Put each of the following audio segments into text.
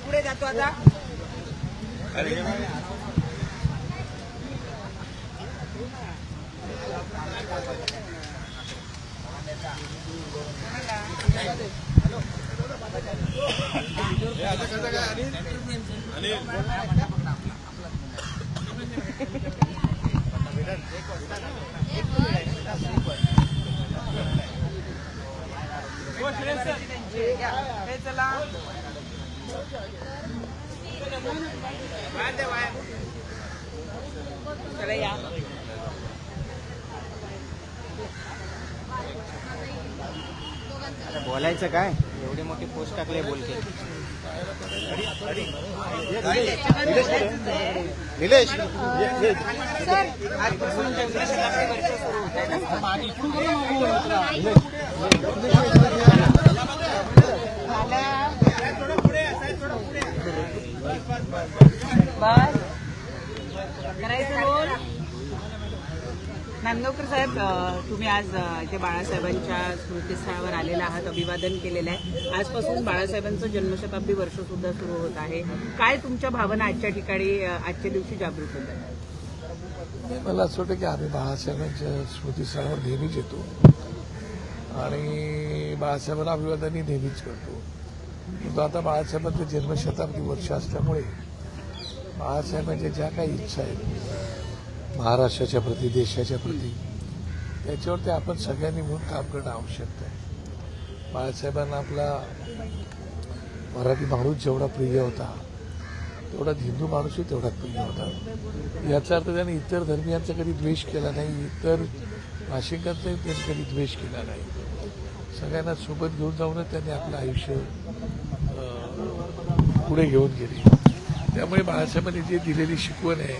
पुढे जातो आता. चला चला या. बोलायचं काय, एवढी मोठी पोस्ट टाकले बोलके. निलेश सर आजपासून बस करायचं बोल. नांदगावकर साहेब, तुम्ही आज इथे बाळासाहेबांच्या स्मृतीस्थळावर आलेला आहात, अभिवादन केलेलं आहे. आजपासून बाळासाहेबांचं जन्मशताब्दी वर्ष सुद्धा सुरू होत आहे. काय तुमच्या भावना आजच्या ठिकाणी आजच्या दिवशी जागृत होत आहेत? मला असं वाटतं की आम्ही बाळासाहेबांच्या स्मृतीस्थळावर नेहमीच येतो आणि बाळासाहेबांना अभिवादनही नेहमीच करतो. परंतु आता बाळासाहेबांचं जन्मशताब्दी वर्ष असल्यामुळे बाळासाहेबांच्या ज्या काही इच्छा आहेत महाराष्ट्राच्या प्रती, देशाच्या प्रती, त्याच्यावरती आपण सगळ्यांनी मिळून काम करणं आवश्यक आहे. बाळासाहेबांना आपला मराठी माणूस जेवढा प्रिय होता तेवढा हिंदू माणूसही तेवढा प्रिय होता. याचा अर्थ त्याने इतर धर्मियांचा कधी द्वेष केला नाही, इतर भाषिकांचाही त्यांनी कधी द्वेष केला नाही. सगळ्यांना सोबत घेऊन जाऊनच त्यांनी आपलं आयुष्य पुढे घेऊन गेले. त्यामुळे बाळासाहेबांनी जे दिलेली शिकवण आहे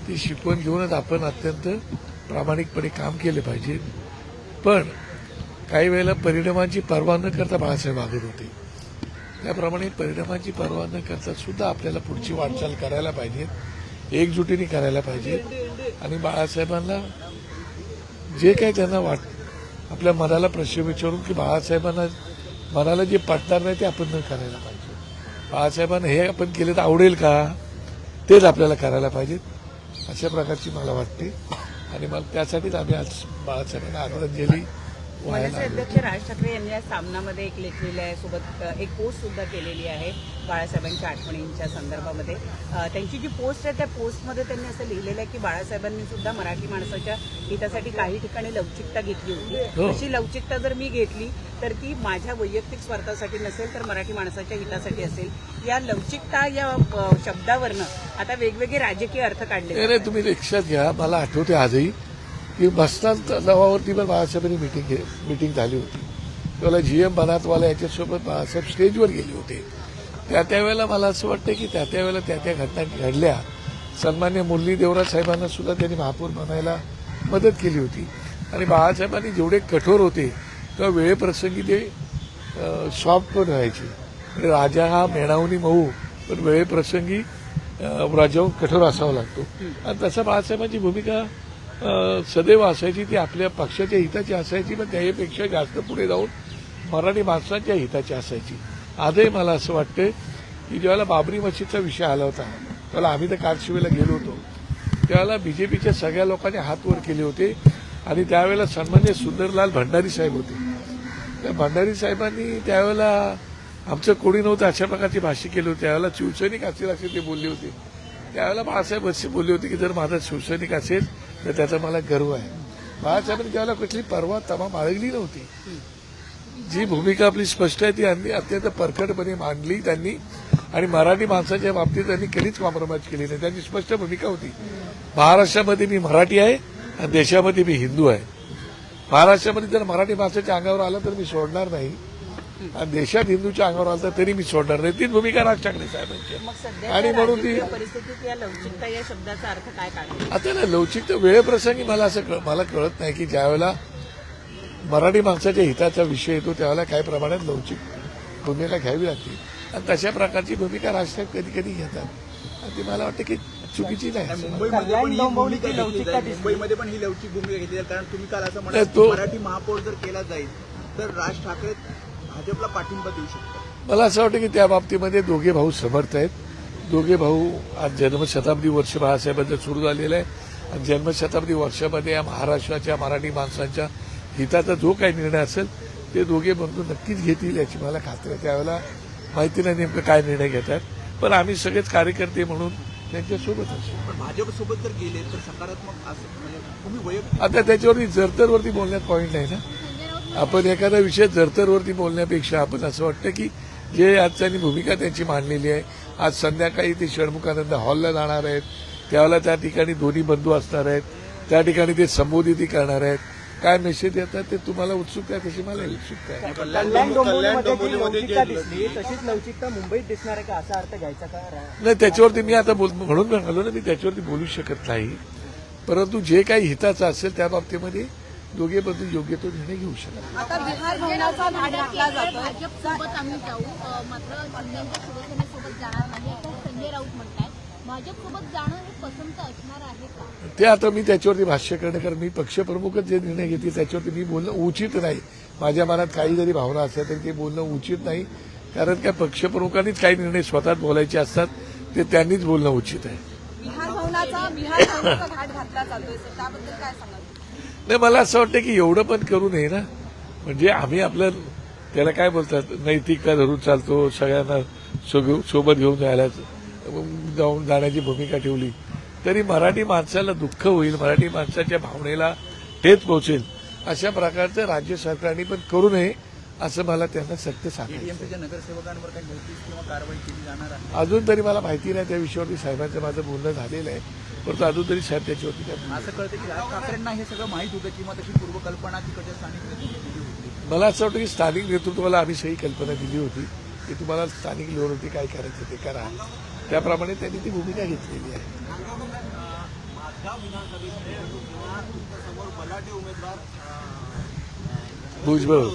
ती शिकवण घेऊनच आपण अत्यंत प्रामाणिकपणे काम केले पाहिजे. पण काही वेळेला परिणामांची पर्वा न करता बाळासाहेब वागत होते. त्याप्रमाणे परिणामांची पर्वा न करता सुद्धा आपल्याला पुढची वाटचाल करायला पाहिजे, एकजुटीने करायला पाहिजे. आणि बाळासाहेबांना जे काही त्यांना आपल्या मनाला प्रश्न विचारून की बाळासाहेबांना मनाला जे पटणार नाही ते आपण न करायला पाहिजे. बाळासाहेबांना हे आपण केलं तर आवडेल का, तेच आपल्याला करायला पाहिजेत, अशा प्रकारची मला वाटते. आणि मला त्यासाठीच आम्ही आज बाळासाहेबांना आदरांजली मनसे अध्यक्ष राज ठाकरे यांनी या सामनामध्ये एक लेखलेलं आहे, सोबत एक पोस्ट सुद्धा केलेली आहे बाळासाहेबांच्या आठवणींच्या संदर्भामध्ये. त्यांची जी पोस्ट आहे त्या पोस्टमध्ये त्यांनी असं लिहिलेलं आहे की बाळासाहेबांनी सुद्धा मराठी माणसाच्या हितासाठी काही ठिकाणी लवचिकता घेतली होती. अशी लवचिकता जर मी घेतली तर ती माझ्या वैयक्तिक स्वार्थासाठी नसेल तर मराठी माणसाच्या हितासाठी असेल. या लवचिकता या शब्दावरनं आता वेगवेगळे राजकीय अर्थ काढले. नाही, तुम्ही लक्षात घ्या, मला आठवते आजही की बसनाथ तलावावरती पण बाळासाहेबांनी मीटिंग झाली होती. त्यावेळेला GM बनातवाला याच्यासोबत बाळासाहेब स्टेजवर गेले होते. त्यावेळेला मला असं वाटतं की त्यावेळेला त्या घटना घडल्या. सन्मान्य मुरली देवराज साहेबांना सुद्धा त्यांनी महापौर बनायला मदत केली होती. आणि बाळासाहेबांनी जेवढे कठोर होते तेव्हा वेळेप्रसंगी ते सॉफ्ट पण व्हायचे. म्हणजे राजा हा मेणावनी मऊ, पण वेळेप्रसंगी राजाहून कठोर असावा लागतो. आणि तसं बाळासाहेबांची भूमिका सदैव असायची, ती आपल्या पक्षाच्या हिताची असायची, पण त्यापेक्षा जास्त पुढे जाऊन मराठी माणसांच्या हिताची असायची. आजही मला असं वाटतं की ज्यावेळेला बाबरी मशीदचा विषय आला होता त्यावेळेला आम्ही तर कारशिवेला गेलो होतो, त्यावेळेला बीजेपीच्या सगळ्या लोकांनी हात वर केले होते. आणि त्यावेळेला सन्मान्य सुंदरलाल भंडारी साहेब होते. त्या भंडारी साहेबांनी त्यावेळेला आमचं कोणी नव्हतं अशा प्रकारची भाष्य केली होती. त्यावेळेला शिवसैनिक असेल असे ते बोलले होते. त्यावेळेला बाळासाहेब असे बोलले होते की जर माझा शिवसैनिक असेल तर त्याचा मला गर्व आहे. बाळासाहेबांनी त्यावेळेला कुठली परवा तमा बाळगली नव्हती. जी भूमिका आपली स्पष्ट आहे ती अत्यंत परखडपणे मांडली त्यांनी. आणि मराठी माणसाच्या बाबतीत त्यांनी कधीच कॉम्प्रोमाइज केली नाही. त्यांची स्पष्ट भूमिका होती, महाराष्ट्रामध्ये मी मराठी आहे आणि देशामध्ये मी हिंदू आहे. महाराष्ट्रामध्ये जर मराठी माणसाच्या अंगावर आलं तर मी सोडणार नाही, आणि देशात हिंदूच्या अंगावर आलं तर तरी मी सोडणार नाही. तीच भूमिका राज ठाकरे साहेबांची. आणि म्हणून ती परिस्थितीत या लवचिकता या शब्दाचा अर्थ काय काढला आता ना लवचिकता वेळेप्रसंगी मला कळत नाही की ज्यावेळेला मराठी माणसाच्या हिताचा विषय येतो त्यावेळेला काही प्रमाणात लवचिक भूमिका घ्यावी लागते. आणि तशा प्रकारची भूमिका राज ठाकरे कधी कधी घेतात आणि ती मला वाटतं की चुकीची नाही. मुंबईमध्ये पण ही लवचिक भूमिका घेतली जाईल, कारण तुम्ही काल असं म्हणाल मराठी महापौर जर केला जाईल तर राज ठाकरे भाजपला पाठिंबा देऊ शकतात. मला असं वाटतं की त्या बाबतीमध्ये दोघे भाऊ समर्थ आहेत. दोघे भाऊ आज जन्मशताब्दी वर्ष बाळासाहेबांचं सुरू झालेलं आहे. आणि जन्मशताब्दी वर्षामध्ये या महाराष्ट्राच्या मराठी माणसांच्या हिताचा जो काही निर्णय असेल ते दोघे बंधू नक्कीच घेतील याची मला खात्री आहे. त्यावेळेला माहिती नाही नेमकं काय निर्णय घेतात, पण आम्ही सगळेच कार्यकर्ते म्हणून त्यांच्यासोबत असू. पण भाजपसोबत जर गेले तर सकारात्मक असं म्हणजे तुम्ही वैयक्तिक आता त्याच्यावरती जरतरवरती बोलण्यात पॉईंट नाही ना. आपण एखादा विषय जरतरवरती बोलण्यापेक्षा आपण असं वाटतं की जे आज त्यांनी भूमिका त्यांची मांडलेली आहे. आज संध्याकाळी ते षण्मुखानंद हॉलला जाणार आहेत, त्यावेळेला त्या ठिकाणी दोन्ही बंधू असणार आहेत, त्या ठिकाणी ते संबोधित करणार आहेत. काय मेसेज येतात ते तुम्हाला उत्सुकता आहे तशी मला उत्सुकता आहे. कल्याण डोंबिवलीमध्ये जी लवचिकता दिसली तशीच लवचिकता मुंबईत दिसणार आहे का असा अर्थ घ्यायचा का? नाही, त्याच्यावरती मी आता म्हणून म्हणालो ना, मी त्याच्यावरती बोलू शकत नाही. परंतु जे काही हिताचं असेल त्या बाबतीमध्ये दोघे बंधू योग्य तो निर्णय घेऊ शकतात. आता बिहार भवनाचा भाग घातला जातो. भाजपसोबत आम्ही जाऊ, मात्र शिंदेच्या शिवसेनेसोबत जाणार नाही असं संजय राऊत म्हणतात. भाजपसोबत जाणं हे पसंत असणार आहे का? ते आता मी त्याच्यावरती भाष्य करणे, कारण मी पक्षप्रमुखच जे निर्णय घेतले त्याच्यावरती मी बोलणं उचित नाही. माझ्या मनात काही जरी भावना असल्या तरी ते बोलणं उचित नाही, कारण काय पक्षप्रमुखांनीच काही निर्णय स्वतःच बोलायचे असतात, ते त्यांनीच बोलणं उचित आहे. बिहार भवनाचा घाट घातला जातोय सर, त्याबद्दल काय सांगाल? नाही, मला असं वाटतं की एवढं पण करू नये ना. म्हणजे आम्ही आपलं त्याला काय बोलतात नैतिकता धरून चालतो, सगळ्यांना सोबत घेऊन जाण्याची भूमिका ठेवली तरी मराठी माणसाला दुःख होईल, मराठी माणसाच्या भावनेला ठेच पोहोचेल अशा प्रकारचं राज्य सरकारने पण करू नये असं मला त्यांना सत्य सांगायचं. टीएमसीच्या नगरसेवकांवर काही नोटीस किंवा कारवाई केली जाणार आहे? अजून तरी मला माहिती नाही त्या विषयावरती. साहेबांचं माझं बोलणं झालेलं आहे, परंतु अजून तरी साहेब त्याच्यावरती काय असं कळतं की राज ठाकरेंना हे सगळं माहीत होतं किंवा त्याची पूर्वकल्पना तिकडच्या स्थानिक नेतृत्वाने दिली होती. मला असं वाटतं की स्थानिक नेतृत्वाला आम्ही सही कल्पना दिली होती की तुम्हाला स्थानिक लेवलवरती काय करायचं ते करा, त्याप्रमाणे त्यांनी ती भूमिका घेतलेली आहे. भुजबळ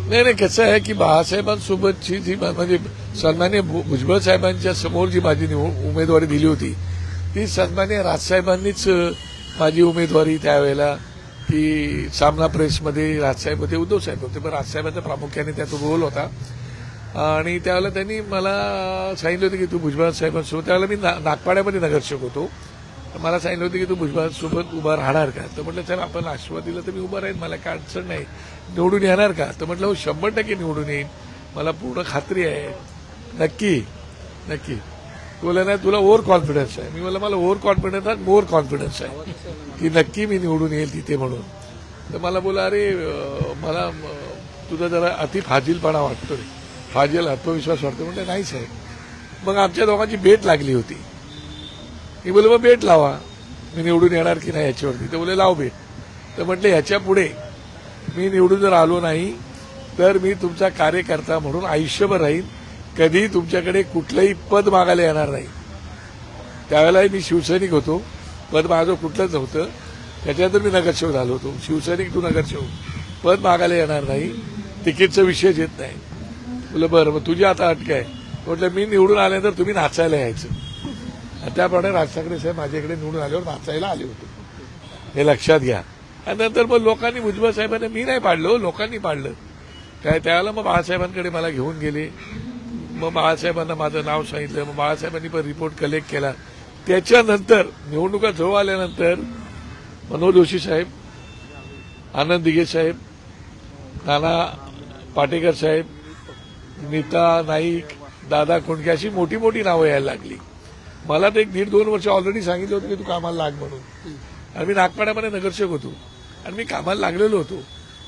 नाही, कसं आहे की बाळासाहेबांसोबतची जी म्हणजे सन्मान्य भुजबळ साहेबांच्या समोर जी माझी उमेदवारी दिली होती ती सन्मान्य राजसाहेबांनीच माझी उमेदवारी त्यावेळेला की सामना प्रेसमध्ये राजसाहेब होते, उद्धव साहेब होते, पण राजसाहेबांचा प्रामुख्याने त्यात रोल होता आणि त्यावेळेला त्यांनी मला सांगितलं होतं की तू भुजबळ साहेबांसोबत, त्यावेळेला मी नागपाड्यामध्ये नगरसेवक होतो, मला सांगितलं होतं की तू भुजबळांसोबत उभा राहणार का. तर म्हटलं साहेब आपण राष्ट्रवादीला तर मी उभा राहीन, मला काय अडचण नाही, निवडून येणार का. तर म्हटलं हो 100% निवडून येईन, मला पूर्ण खात्री आहे. नक्की नक्की. बोला नाही तुला ओव्हर कॉन्फिडन्स आहे. मी म्हणलं मला ओव्हर कॉन्फिडन्स आहे, मोर कॉन्फिडन्स आहे की नक्की मी निवडून येईल तिथे म्हणून. तर मला बोला अरे मला तुझा जरा अति फाजीलपणा वाटतोय, फाजील आत्मविश्वास वाटतो. म्हणजे नाही साहेब. मग आमच्या दोघांची भेट लागली होती. मी बोले मग भेट लावा, मी निवडून येणार की नाही याच्यावरती. तर बोले लाव भेट. तर म्हटलं ह्याच्या पुढे मी निवडून जर आलो नाही तर मी तुमचा कार्यकर्ता म्हणून आयुष्यभर राहीन, कधी तुमच्याकडे कुठलंही पद मागायला येणार नाही. त्यावेळेला मी शिवसैनिक होतो, पद माझं कुठलंच नव्हतं, त्याच्यानंतर मी नगरसेवक झालो होतो. शिवसैनिक टू नगरसेवक, पद मागायला येणार नाही, तिकीटचा विषयच येत नाही. बोलं बरं मग तुझी आता अटक आहे. म्हटलं मी निवडून आल्यानंतर तुम्ही नाचायला यायचं. त्याप्रमाणे राज ठाकरे साहेब माझ्याकडे निवडून आल्यावर नाचायला आले होते, हे लक्षात घ्या. आणि नंतर मग लोकांनी भुजबळ साहेबांना मी नाही पाडलं, लोकांनी पाडलं काय. त्यावेळेला मग बाळासाहेबांकडे मला घेऊन गेले, मग बाळासाहेबांना माझं नाव सांगितलं, मग बाळासाहेबांनी पण रिपोर्ट कलेक्ट केला. त्याच्यानंतर निवडणुका जवळ आल्यानंतर मनोहर जोशी साहेब, आनंद दिघे साहेब, नाना पाटेकर साहेब, नीता नाईक, दादा खोंडके अशी मोठी मोठी नावं यायला लागली. मला तर 1.5-2 वर्ष ऑलरेडी सांगितलं होतं की तू कामाला लाग म्हणून. आणि मी नागपाड्यामध्ये नगरसेवक होतो आणि मी कामाला लागलेलो होतो.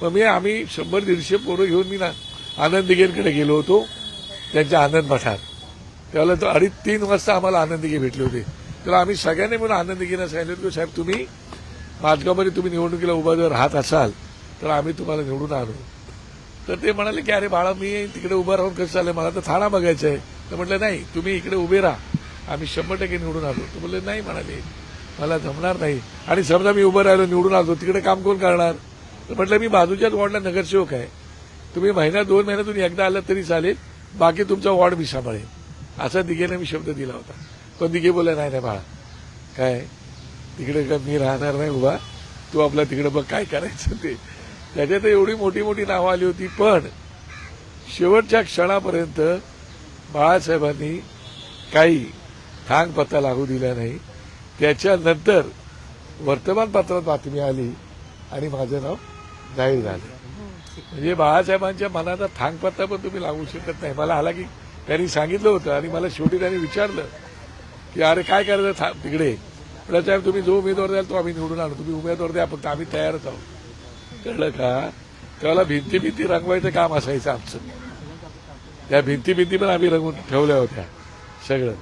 मग आम्ही 100-150 पोरं घेऊन मी आनंद दिघेंकडे गेलो होतो त्यांच्या आनंद मठात. त्यावेळेला तो 2:30-3 वाजता आम्हाला आनंद दिघे भेटले होते. तर आम्ही सगळ्यांनी म्हणून आनंद दिघेंना सांगितलं की साहेब तुम्ही माझगावमध्ये तुम्ही निवडणुकीला उभा जर राहत असाल तर आम्ही तुम्हाला निवडून आणू. तर ते म्हणाले की अरे बाळा मी तिकडे उभं राहून कसं चालेल, मला तर ठाणा बघायचं आहे. तर म्हटलं नाही तुम्ही इकडे उभे राहा, आम्ही 100% निवडून आलो. तर बोलले नाही म्हणाले मला जमणार नाही. आणि समजा मी उभं राहिलो निवडून आलो तिकडे काम कोण करणार. तर म्हटलं मी बाजूच्याच वॉर्डला नगरसेवक आहे, तुम्ही 1-2 महिन्यातून एकदा आलं तरी चालेल, बाकी तुमचा वॉर्ड मी सांभाळेल, असा दिघेने मी शब्द दिला होता. पण दिघे बोलला नाही नाही बाळा काय तिकडे का मी राहणार नाही उभा, तू आपला तिकडे बघ काय करायचं ते. त्याच्यात एवढी मोठी मोठी नावं आली होती. पण शेवटच्या क्षणापर्यंत बाळासाहेबांनी काही थांग पत्ता लागू दिला नाही. त्याच्यानंतर वर्तमानपत्रात बातमी आली आणि माझं नाव जाहीर झालं. म्हणजे बाळासाहेबांच्या मनाचा थांग पत्ता पण तुम्ही लागू शकत नाही. मला आला की त्यांनी सांगितलं होतं आणि मला शेवटी त्यांनी विचारलं की अरे काय करायचं तिकडे. म्हटलं साहेब तुम्ही जो उमेदवार द्याल तो आम्ही निवडून आणू, तुम्ही उमेदवार द्या फक्त आम्ही तयारच आहोत. कळलं का. त्याला भिंती रंगवायचं काम असायचं आमचं. त्या भिंती पण आम्ही रंगवून ठेवल्या होत्या सगळं.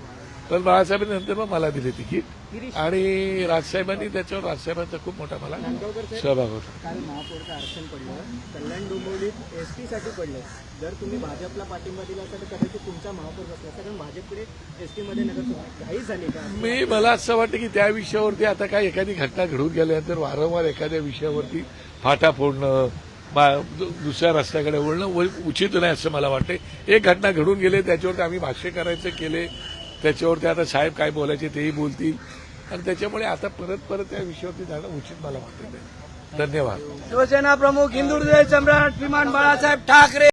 पण बाळासाहेबांनी नंतर मग मला दिले तिकीट आणि राजसाहेबांनी त्याच्यावर राजसाहेबांचा खूप मोठा मला सहभाग होता. काल महापौरचं आरक्षण पडलं, कल्याण डोंबिवलीत एसटीसाठी पडलं. जर तुम्ही भाजपला पाठिंबा दिला असता तर कदाचित तुमचा महापौर बसला असता, कारण भाजपकडे एसटीमध्ये नगरसेवक घाई झाली का? मला असं वाटतं की त्या विषयावरती आता काय एखादी घटना घडून गेल्यानंतर वारंवार एखाद्या विषयावरती फाटा फोडणं, दुसऱ्या रस्त्याकडे वळणं उचित नाही असं मला वाटतं. एक घटना घडून गेले, त्याच्यावरती आम्ही भाष्य करायचं केले, त्याच्यावरती आता साहेब काय बोलायचे तेही बोलतील आणि त्याच्यामुळे आता परत त्या विषयावरती जाणं उचित मला वाटतं. धन्यवाद. शिवसेना प्रमुख हिंदुहृदय सम्राट श्रीमान बाळासाहेब ठाकरे